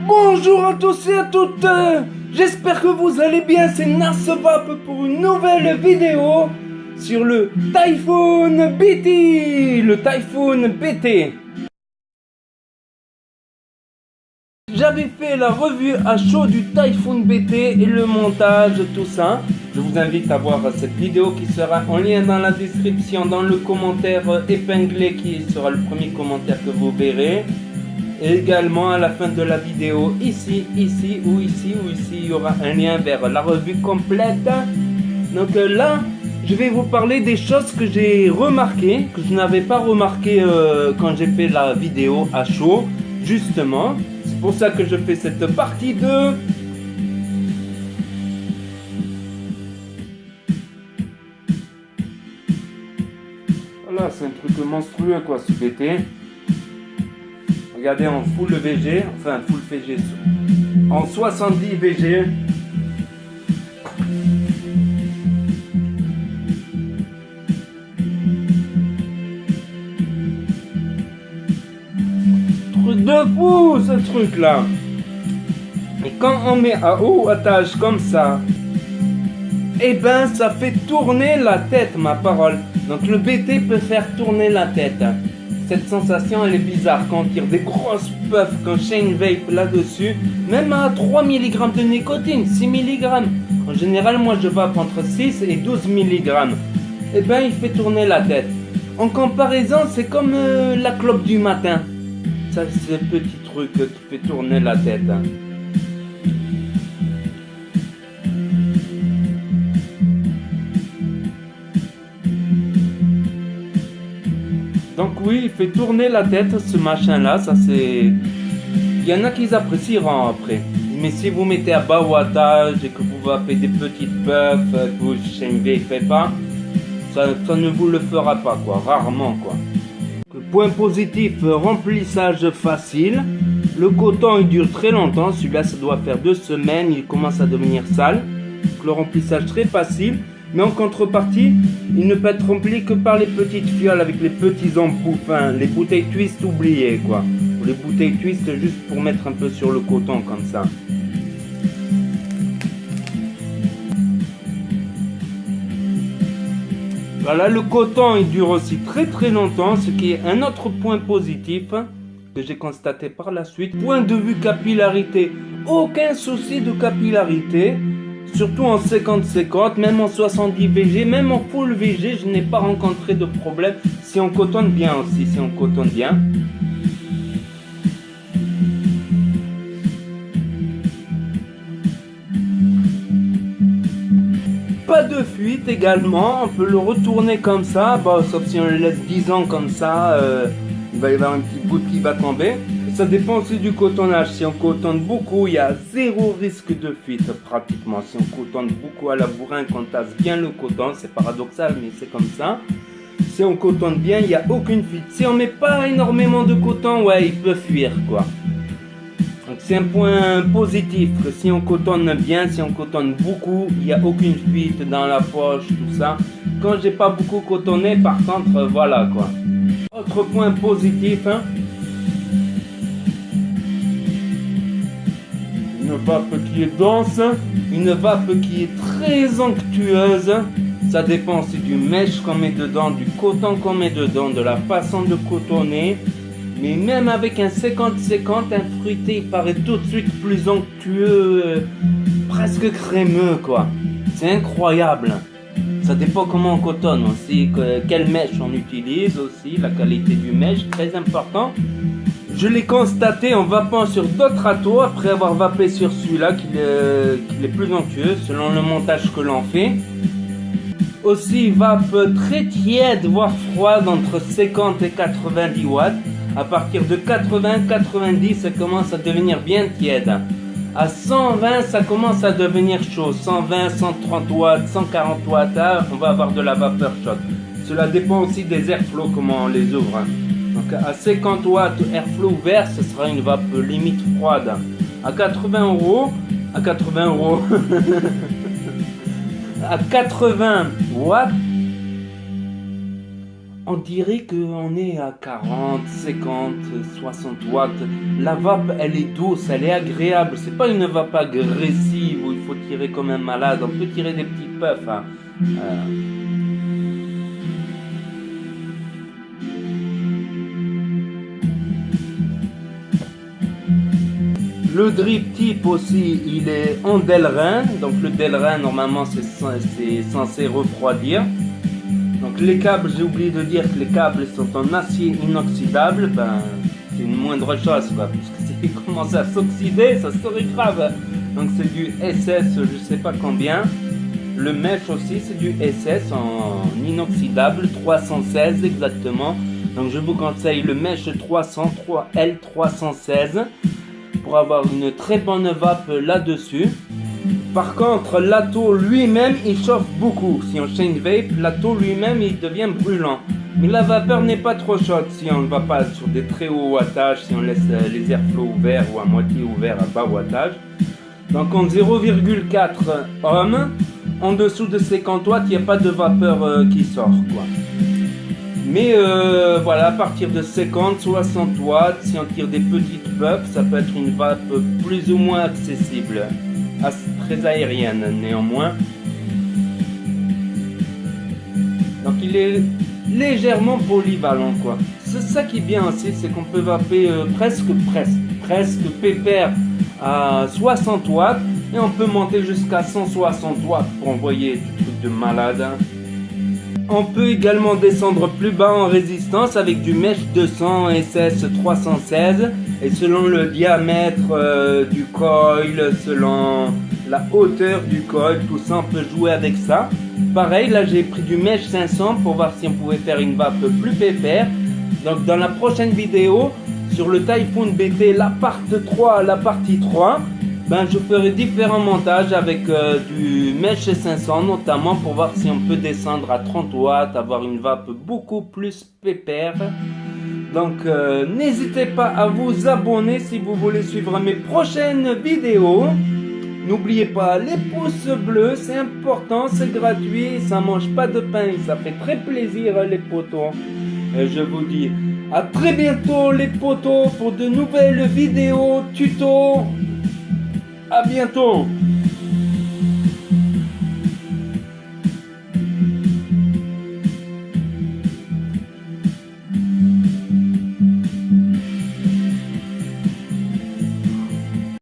Bonjour à tous et à toutes, j'espère que vous allez bien, c'est Nasvap pour une nouvelle vidéo sur le Typhoon BT, le Typhoon BT. J'avais fait la revue à chaud du Typhoon BT et le montage, tout ça. Je vous invite à voir cette vidéo qui sera en lien dans la description, dans le commentaire épinglé qui sera le premier commentaire que vous verrez. Et également à la fin de la vidéo, ici, il y aura un lien vers la revue complète. Donc là, je vais vous parler des choses que j'ai remarquées, que je n'avais pas remarqué quand j'ai fait la vidéo à chaud, justement. C'est pour ça que je fais cette partie 2. Voilà, c'est un truc monstrueux quoi, ce BT. Regardez en full VG, enfin full VG, en 70 VG. Truc de fou ce truc là. Et quand on met à haut wattage comme ça, eh ben ça fait tourner la tête, ma parole. Donc le BT peut faire tourner la tête. Cette sensation elle est bizarre quand on tire des grosses puffs, quand Shane vape là-dessus, même à 3 mg de nicotine, 6 mg. En général, moi je vape entre 6 et 12 mg. Et ben il fait tourner la tête. En comparaison, c'est comme la clope du matin. Ça, c'est ce petit truc qui fait tourner la tête. Donc oui, il fait tourner la tête ce machin là, ça c'est... Il y en a qui apprécieront après. Mais si vous mettez à bas wattage et que vous vapez des petites puffs, que vous ne faites pas, ça ne vous le fera pas quoi, rarement quoi. Point positif, remplissage facile. Le coton il dure très longtemps, celui-là ça doit faire 2 semaines, il commence à devenir sale. Donc, le remplissage très facile. Mais en contrepartie, il ne peut être rempli que par les petites fioles avec les petits embouts, enfin, les bouteilles twist oubliées quoi. Ou les bouteilles twist juste pour mettre un peu sur le coton comme ça. Voilà, le coton il dure aussi très longtemps, ce qui est un autre point positif que j'ai constaté par la suite. Point de vue capillarité, aucun souci de capillarité. Surtout en 50-50, même en 70 VG, même en full VG, je n'ai pas rencontré de problème. Si on cotonne bien aussi, si on cotonne bien. Pas de fuite également, on peut le retourner comme ça, bah, sauf si on le laisse 10 ans comme ça, il va y avoir un petit bout qui va tomber. Ça dépend aussi du cotonnage. Si on cotonne beaucoup, il y a zéro risque de fuite pratiquement. Si on cotonne beaucoup à la bourrin, qu'on tasse bien le coton, c'est paradoxal mais c'est comme ça. Si on cotonne bien, il n'y a aucune fuite. Si on met pas énormément de coton, ouais, il peut fuir quoi. Donc c'est un point positif que si on cotonne bien, si on cotonne beaucoup, il n'y a aucune fuite dans la poche, tout ça. Quand j'ai pas beaucoup cotonné, par contre, voilà quoi. Autre point positif, hein. Une vape qui est dense, une vape qui est très onctueuse. Ça dépend aussi du mèche qu'on met dedans, du coton qu'on met dedans, de la façon de cotonner. Mais même avec un 50-50, un fruité, il paraît tout de suite plus onctueux, presque crémeux quoi. C'est incroyable. Ça dépend comment on cotonne aussi, quelle mèche on utilise aussi, la qualité du mèche, très important. Je l'ai constaté en vapant sur d'autres râteaux après avoir vapé sur celui-là qu'il est plus onctueux selon le montage que l'on fait. Aussi vape très tiède voire froide entre 50 et 90 watts. À partir de 80-90 ça commence à devenir bien tiède. À 120 ça commence à devenir chaud. 120, 130 watts, 140 watts, on va avoir de la vapeur chaude. Cela dépend aussi des airflows, comment on les ouvre. Donc à 50 watts airflow ouvert, ce sera une vape limite froide. À 80 euros, à 80 watts, on dirait qu'on est à 40, 50, 60 watts. La vape, elle est douce, elle est agréable. C'est pas une vape agressive où il faut tirer comme un malade. On peut tirer des petits puffs. Hein. Le drip type aussi, il est en Delrin. Donc le Delrin, normalement, c'est censé refroidir. Donc les câbles, j'ai oublié de dire que les câbles sont en acier inoxydable. Ben, c'est une moindre chose, quoi. Puisque s'il commence à s'oxyder, ça serait grave. Donc c'est du SS, je sais pas combien. Le mesh aussi, c'est du SS en inoxydable, 316 exactement. Donc je vous conseille le mesh 303 L316 pour avoir une très bonne vape là-dessus. Par contre, l'atto lui-même, il chauffe beaucoup. Si on chain vape, l'atto lui-même, il devient brûlant. Mais la vapeur n'est pas trop chaude si on ne va pas sur des très hauts wattages, si on laisse les airflows ouverts ou à moitié ouverts à bas wattage. Donc en 0,4 ohms, en dessous de 50 watts, il n'y a pas de vapeur qui sort, quoi. Mais voilà, à partir de 50, 60 watts, si on tire des petites puffs, ça peut être une vape plus ou moins accessible. Très aérienne néanmoins. Donc il est légèrement polyvalent, quoi. C'est ça qui est bien aussi, c'est qu'on peut vaper presque pépère à 60 watts et on peut monter jusqu'à 160 watts pour envoyer des trucs de malade. Hein. On peut également descendre plus bas en résistance avec du mesh 200 SS 316 et selon le diamètre du coil, selon la hauteur du coil, tout ça on peut jouer avec ça. Pareil, là j'ai pris du mesh 500 pour voir si on pouvait faire une vape plus pépère. Donc dans la prochaine vidéo sur le Typhoon BT, la partie 3, ben, je ferai différents montages avec du mesh 500 notamment pour voir si on peut descendre à 30 watts, avoir une vape beaucoup plus pépère. Donc n'hésitez pas à vous abonner si vous voulez suivre mes prochaines vidéos. N'oubliez pas les pouces bleus, c'est important, c'est gratuit, ça mange pas de pain, ça fait très plaisir les potos. Et je vous dis à très bientôt les potos pour de nouvelles vidéos tutos. À bientôt.